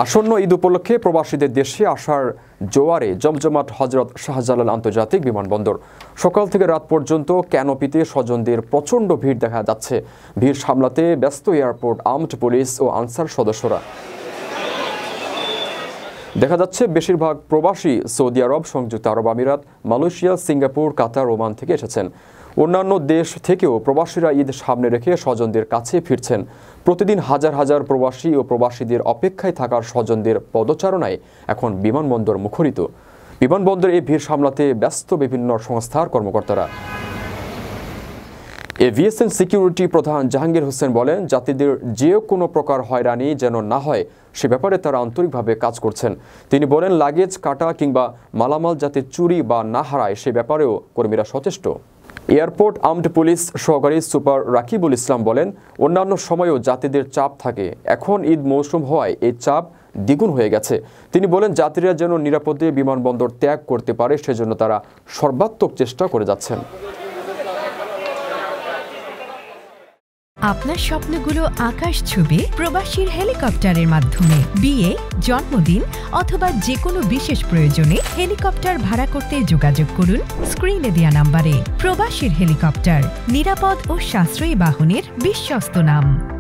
আসন্ন ঈদ উপলক্ষে প্রবাসীদের দেশে আসার জোয়ারে জমজমাট হযরত শাহজালাল আন্তর্জাতিক বিমানবন্দর। সকাল থেকে রাত পর্যন্ত ক্যানোপিতে স্বজনদের প্রচণ্ড ভিড় দেখা যাচ্ছে। ভিড় সামলাতে ব্যস্ত এয়ারপোর্ট আর্মড পুলিশ ও আনসার সদস্যরা। দেখা যাচ্ছে বেশিরভাগ প্রবাসী সৌদি আরব, সংযুক্ত আরব আমিরাত, মালয়েশিয়া, সিঙ্গাপুর, কাতার, ওমান থেকে এসেছেন। অন্যান্য দেশ থেকেও প্রবাসীরা ঈদ সামনে রেখে স্বজনদের কাছে ফিরছেন। প্রতিদিন হাজার হাজার প্রবাসী ও প্রবাসীদের অপেক্ষায় থাকার স্বজনদের পদচারণায় এখন বিমানবন্দর মুখরিত। বিমানবন্দরে এই ভিড় সামলাতে ব্যস্ত বিভিন্ন সংস্থার কর্মকর্তারা। এভিয়েশন সিকিউরিটি প্রধান জাহাঙ্গীর হোসেন বলেন, যাত্রীদের যে কোনো প্রকার হয়রানি যেন না হয় সে ব্যাপারে তারা আন্তরিকভাবে কাজ করছেন। তিনি বলেন, লাগেজ কাটা কিংবা মালামাল যাতে চুরি বা না হারায় সে ব্যাপারেও কর্মীরা সচেষ্ট। এয়ারপোর্ট আর্মড পুলিশ সহকারী সুপার রাকিবুল ইসলাম বলেন, অন্যান্য সময়ও যাত্রীদের চাপ থাকে, এখন ঈদ মৌসুম হওয়ায় এই চাপ দ্বিগুণ হয়ে গেছে। তিনি বলেন, যাত্রীরা যেন নিরাপদে বিমানবন্দর ত্যাগ করতে পারে সেজন্য তারা সর্বাত্মক চেষ্টা করে যাচ্ছেন। আপনার স্বপ্নগুলো আকাশ ছুবে প্রবাসীর হেলিকপ্টারের মাধ্যমে। বিয়ে, জন্মদিন অথবা যে কোনো বিশেষ প্রয়োজনে হেলিকপ্টার ভাড়া করতে যোগাযোগ করুন স্ক্রিনে দেয়া নাম্বারে। প্রবাসীর হেলিকপ্টার, নিরাপদ ও সাশ্রয়ী বাহনের বিশ্বস্ত নাম।